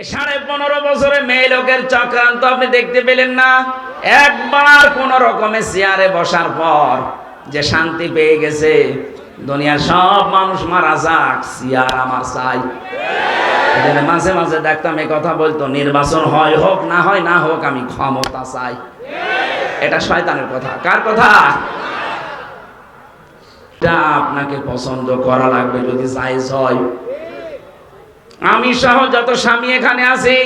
15.5 বছরে মেয়ে লোকের চক্রান্ত আপনি দেখতে পেলেন না? একবার কোন রকমে চেয়ারে বসার পর যে শান্তি পেয়ে গেছে, দুনিয়ার সব মানুষ মারা যাক, চেয়ার আমার চাই। মাঝে মাঝে দেখতাম এই কথা বলতো, নির্বাচন হয় হোক না হয় না হোক, আমি ক্ষমতা চাই। এটা শয়তানের কথা। কার কথা? এটা আপনাকে পছন্দ করা লাগবে যদি জায়েজ হয়। আমি সহ যত স্বামী এখানে আছি,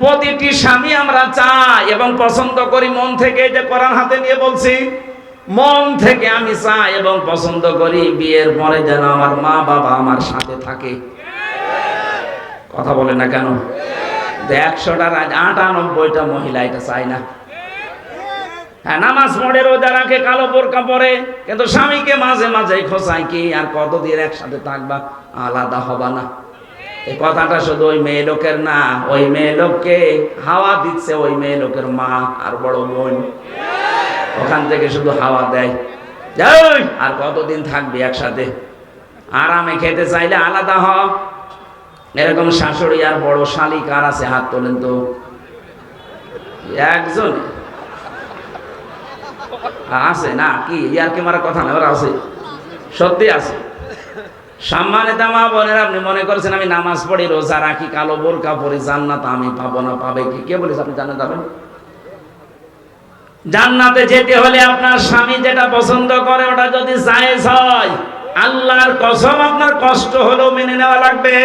প্রতিটি স্বামী আমরা চাই এবং পছন্দ করি মন থেকে। যে কোরআন হাতে নিয়ে বলছি, মন থেকে আমি চাই এবং পছন্দ করি বিয়ের পরে যেন আমার মা বাবা আমার সাথে থাকে। কথা বলে না কেন? 100টার 98টা মহিলা এটা চায় না। হ্যাঁ, নামাজ পড়ে, রোজা রাখে, কালো বোরকা পরে, কিন্তু স্বামীকে মাঝে মাঝে খোঁচায় কি আর কতদিন একসাথে থাকবা, আলাদা হবা না। এই কথাটা শুধু ওই মেয়ে লোকের না, ওই মেয়ে লোককে হাওয়া দিচ্ছে ওই মেয়ে লোকের মা আর বড় বোন। ওখান থেকে শুধু হাওয়া দেয়, আর কতদিন থাকবি একসাথে, আরামে খেতে চাইলে আলাদা হ। এরকম শাশুড়ি আর বড় শালী কার আছে? হাত তোলেন তো। একজন আছে না? কি ইয়ার কি মারা কথা না, ওরা আছে, সত্যি আছে। সম্মানিত মা বোনেরা, আপনি মনে করছেন আমি নামাজ পড়ি, রোজা রাখি, কালো বোরকা পরি, জান্নাত আমি পাবো না? পাবে কি? কে বলেছে আপনি জান্নাত পাবেন? জান্নাতে যেতে হলে আপনার স্বামী যেটা পছন্দ করে ওটা যদি জায়েজ হয়, আল্লাহর কসম আপনার কষ্ট হলেও মেনে নেওয়া লাগবে।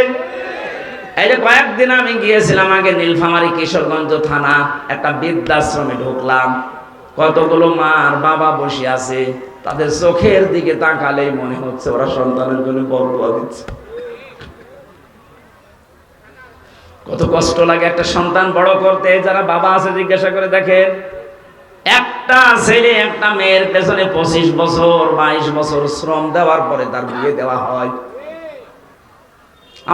এই যে কয়েকদিন আমি গিয়েছিলাম আগে নীলফামারী কিশোরগঞ্জ থানা, একটা বৃদ্ধাশ্রমে ঢুকলাম। কতগুলো মা আর বাবা বসে আছে, তাদের চোখের দিকে তাকালেই মনে হচ্ছে ওরা সন্তানের জন্য বদদোয়া দিচ্ছে। কত কষ্ট লাগে একটা সন্তান বড় করতে। যারা বাবা আছে জিজ্ঞাসা করে দেখেন, একটা ছেলে একটা মেয়ের পেছনে 25 বছর 22 বছর শ্রম দেওয়ার পরে তার বিয়ে দেওয়া হয়।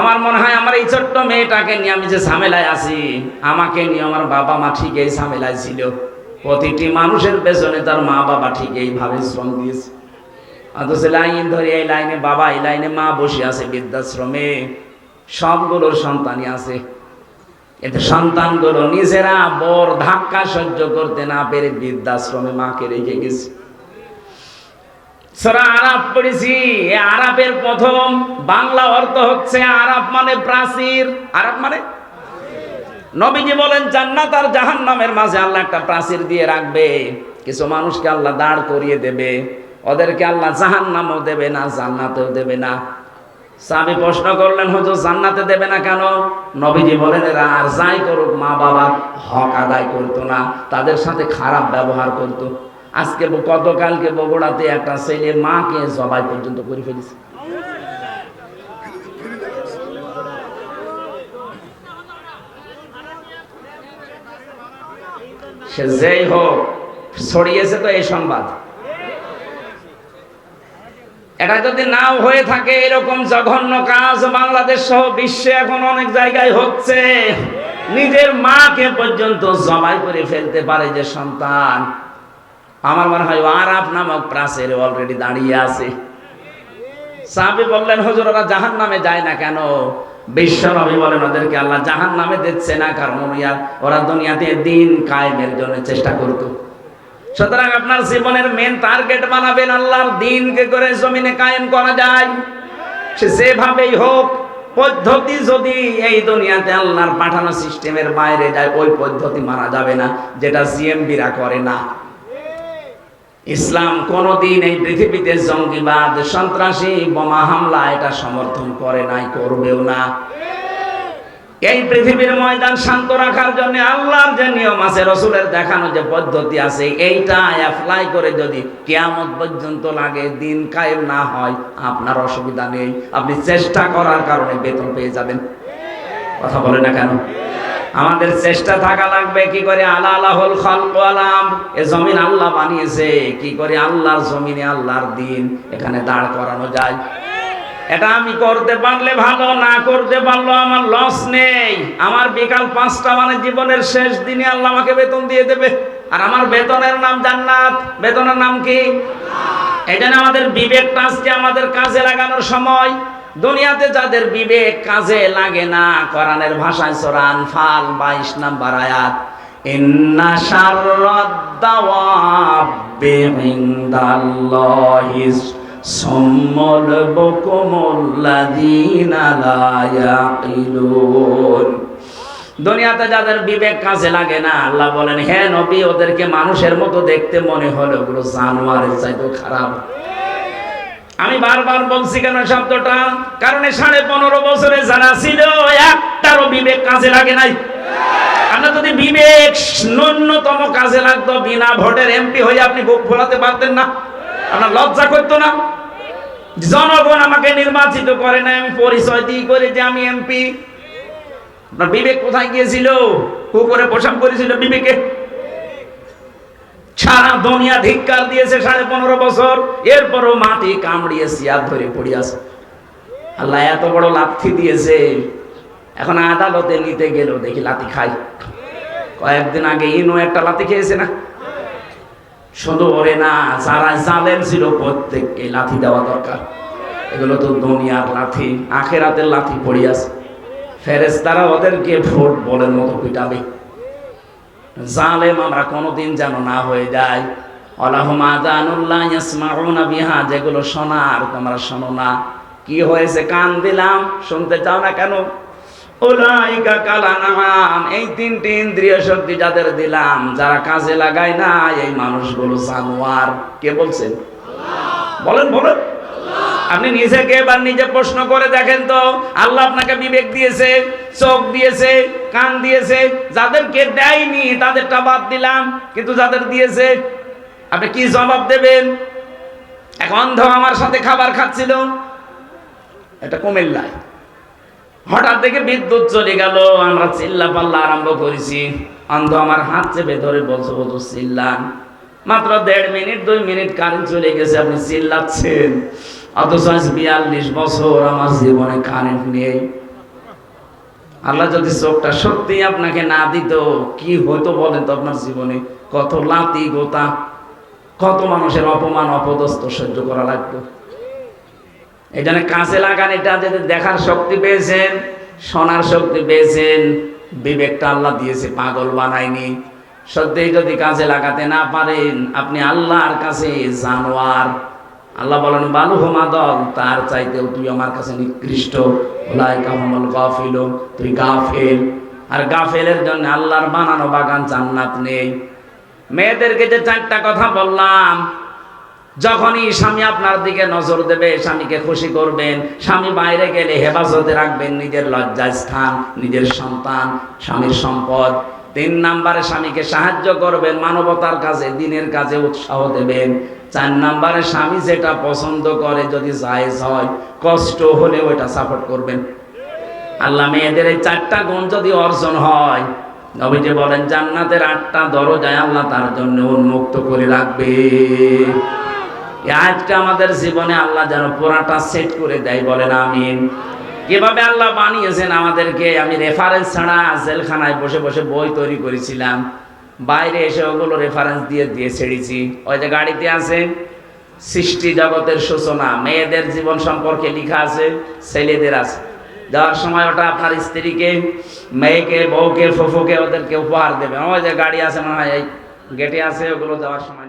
আমার মনে হয় আমার এই ছোট্ট মেয়েটাকে নিয়ে আমি যে ঝামেলায় আছি, আমাকে নিয়ে আমার বাবা মা ঠিক এই ঝামেলায় ছিল। প্রতিটি মানুষের পেছনে তার মা বাবা ঠিক এইভাবে শ্রম দিয়েছে। অথচ লাইন ধরে এই লাইনে বাবা, এই লাইনে মা বসে আছে বৃদ্ধাশ্রমে, সবগুলোর সন্তানই আছে। এতে সন্তানগুলো নিজেরা বড় ধাক্কা সহ্য করতে না পেরে বৃদ্ধাশ্রমে মাকে রেখে গেছে। সূরা আরাফ পড়েছি। এই আরাফের প্রথম বাংলা অর্থ হচ্ছে আরাফ মানে প্রাচীর। আরাফ মানে নবীজি বলেন জান্নাত আর জাহান্নামের মাঝে আল্লাহ একটা প্রাচীর দিয়ে রাখবে। কিছু মানুষকে আল্লাহ দাঁড় করিয়ে দেবে, ওদেরকে আল্লাহ জাহান্নামও দেবে না, জান্নাতেও দেবে না। সাহাবী প্রশ্ন করলেন, হুজুর জান্নাতে দেবে না কেন? নবীজি বলেন এরা আর যাই করুক মা বাবার হক আদায় করতো না, তাদের সাথে খারাপ ব্যবহার করতো। আজকে গতকালকে বগুড়াতে একটা ছেলে মাকে জবাই পর্যন্ত করে ফেলেছে। সে যেই হোক, ছড়িয়েছে তো এই সংবাদ। এটা যদি নাও হয়ে থাকে, এরকম জঘন্য কাজ বাংলাদেশ সহ বিশ্বে এখন অনেক জায়গায় হচ্ছে। নিজের মাকে পর্যন্ত জবাই করে ফেলতে পারে যে সন্তান। আমার মনে হয় আরাফ নামক প্রাচীরে অলরেডি দাঁড়িয়ে আছে। সাহাবী বললেন, হুজুর ওরা জাহান্নামে যায় না কেন? বিশ্ব নবী বলেন ওদেরকে আল্লাহ জাহান্নামে দিচ্ছে না, কারণ ওরা দুনিয়াতে দিন কায়েমের জন্য চেষ্টা করত। সুতরাং আপনার জীবনের মেন টার্গেট বানাবেন আল্লাহর দিনকে করে জমিনে কায়েম করা যায়, সে যেভাবেই হোক। পদ্ধতি যদি এই দুনিয়াতে আল্লাহর পাঠানো সিস্টেমের বাইরে যায়, ওই পদ্ধতি মানা যাবে না, যেটা জিএমবিরা করে না। ইসলাম কোনদিন এই পৃথিবীতে জঙ্গিবাদ, সন্ত্রাসী, বোমা হামলা এটা সমর্থন করে নাই, করবেও না। এই পৃথিবীর ময়দান শান্ত রাখার জন্য আল্লাহর যে নিয়ম আছে, রাসূলের দেখানো যে পদ্ধতি আছে, এইটা অ্যাপ্লাই করে যদি কিয়ামত পর্যন্ত লাগে, দিন কায়েম না হয়, আপনার অসুবিধা নেই, আপনি চেষ্টা করার কারণে বেতন পেয়ে যাবেন। কথা বলে না কেন? আমাদের চেষ্টা থাকা লাগবে কি করে আলা আলাহুল খালক ওয়াল আমর, এই জমিন আল্লাহ বানিয়েছে, কি করে আল্লাহর জমিনে আল্লাহর দিন এখানে দাঁড় করানো যায়। এটা আমি করতে পারলে ভালো, না করতে পারলো আমার লস নেই। আমার বিকাল 5টা মানে জীবনের শেষ দিনে আল্লাহ আমাকে বেতন দিয়ে দেবে, আর আমার বেতনের নাম জান্নাত। বেতনের নাম কি? এই জন্য আমাদের বিবেকটা আজকে আমাদের কাজে লাগানোর সময়। দুনিয়াতে যাদের বিবেক কাজে লাগে না, কোরআনের ভাষায় সূরা আনফাল 22 নম্বর আয়াত, ইন্না শাররাদ দাওয়াবি ইনদাল্লাহিস সুম্মুল বুকুমুল লাযীনা লা ইয়াকিলুন। দুনিয়াতে যাদের বিবেক কাজে লাগে না, আল্লাহ বলেন হে নবী ওদেরকে মানুষের মতো দেখতে মনে হলো, ওগুলো জানোয়ারের চাইতেও খারাপ। আমি বারবার বলছি কেন শব্দটা, কারণ 15.5 বছরে যারা ছিল একটারও বিবেক কাজে লাগে নাই। আপনার যদি বিবেক ন্যূনতম কাজে লাগতো, বিনা ভোটের এমপি হয়ে আপনি বুক ফোলাতে পারতেন না? আপনার লজ্জা করতো না? জনগণ আমাকে নির্বাচিত করে না, আমি পরিচয় দিই করে যে আমি এমপি। আপনার বিবেক কোথায় গিয়েছিল? কুকুরে পোশাক করেছিল বিবেকে? সারা দুনিয়া ধিক্কার দিয়েছে 15.5 বছর, এরপরও মাটি কামড়িয়ে সিয়াদ ধরে পড়ে আছে। আল্লাহ এত বড় লাথি দিয়েছে, এখন আদালতে নিতে গেল দেখি লাথি খাই। কয়েকদিন আগে ইনো একটা লাথি খেয়েছে না? শুধু ওরে না, যারা জালেম ছিল প্রত্যেককে লাথি দেওয়া দরকার। এগুলো তো দুনিয়ার লাথি, আখেরাতের লাথি পড়ে আছে। ফেরেশতারা ওদেরকে ভোট বলের মতো পিটাবে। জালেম আমরা কোনোদিন যেন না হয়ে যায়। আলাহুম আযানুল্লাহ ইয়াসমাউনা বিহা, যেগুলো শোনার তোমরা শোনো না। কি হয়েছে? কান দিলাম, শুনতে চাও না কেন? উলাইকা কালানাম, এই 3টি ইন্দ্রিয় শক্তি যাদের দিলাম, যারা কাজে লাগায় না, এই মানুষগুলো জানোয়ার। কে বলছেন? বলেন বলেন। আপনি নিজেকে এবার নিজে প্রশ্ন করে দেখেন তো, আল্লাহ আপনাকে বিবেক দিয়েছে, চোখ দিয়েছে, কান দিয়েছে, যাদেরকে দেয়নি তাদেরটা বাদ দিলাম, কিন্তু যাদের দিয়েছে আপনি কি জবাব দেবেন? এক অন্ধ আমার সাথে খাবার খাচ্ছিল, এটা কুমিল্লায়। হঠাৎ দেখে বিদ্যুৎ চলে গেল, আমরা চিল্লা পাল্লা আরম্ভ করেছি। অন্ধ আমার হাত চেপে ধরে বলছো বলছো চিল্লান। মাত্র 1.5 মিনিট 2 মিনিট কারেন্ট চলে গেছে, আপনি চিল্লাচ্ছেন। অথচ 42 বছর আমার জীবনে কারেন্ট নেই। আল্লাহ যদি চোখটা সত্যি আপনাকে না দিত, কি হতো বলেন তো আপনার জীবনে? কত লাতি গোতা, কত মানুষের অপমান অপদস্থ সহ্য করা লাগতো। এই জন্য কাজে লাগান। এটা যদি দেখার শক্তি পেয়েছেন, শোনার শক্তি পেয়েছেন, বিবেকটা আল্লাহ দিয়েছে, পাগল বানায়নি। সত্যি যদি কাজে লাগাতে না পারেন, আপনি আল্লাহর কাছে জানোয়ার। আল্লাহ বলেন বালুহুমা দল, তার চাইতেও তুই আমার কাছে নিকৃষ্ট। উলাইকা হুমুল গাফিলুন, তুই গাফেল। আর গাফেলের জন্য আল্লাহর বানানো বাগান জান্নাত নেই। মেয়েদেরকে যে 4টা কথা বললাম, যখনই স্বামী আপনার দিকে নজর দেবে, স্বামীকে খুশি করবেন। স্বামী বাইরে গেলে হেফাজতে রাখবেন নিজের লজ্জাস্থান, নিজের সন্তান, স্বামীর সম্পদ। 3 নম্বরে স্বামীকে সাহায্য করবেন, মানবতার কাজে, দিনের কাজে উৎসাহ দেবেন। 4 নম্বরে স্বামী যেটা পছন্দ করে যদি জায়েজ হয়, কষ্ট হলে ওটা সাপোর্ট করবেন। আল্লাহ মেয়েদের এই 4টা গুণ যদি অর্জন হয়, নবীজি বলেন জান্নাতের 8টা দরজায় আল্লাহ তার জন্য উন্মুক্ত করে রাখবে। আজকে আমাদের জীবনে আল্লাহ যেন পুরাটা সেট করে দেয়, বলেন আমিন। কিভাবে আল্লাহ বানিয়েছেন আমাদেরকে, আমি রেফারেন্স ছাড়া জেলখানায় বসে বসে বই তৈরি করেছিলাম। বাইরে এসে ওগুলো রেফারেন্স দিয়ে দিয়ে ছেড়েছি। ওই যে গাড়িতে আছে সৃষ্টি জগতের সূচনা, মেয়েদের জীবন সম্পর্কে লেখা আছে, ছেলেদের আছে। যাওয়ার সময় ওটা আপনার স্ত্রীকে, মেয়েকে, বউকে, ফুফুকে ওদেরকে উপহার দেবে। ওই যে গাড়ি আছে মনে হয় এই গেটে আছে, ওগুলো যাওয়ার সময়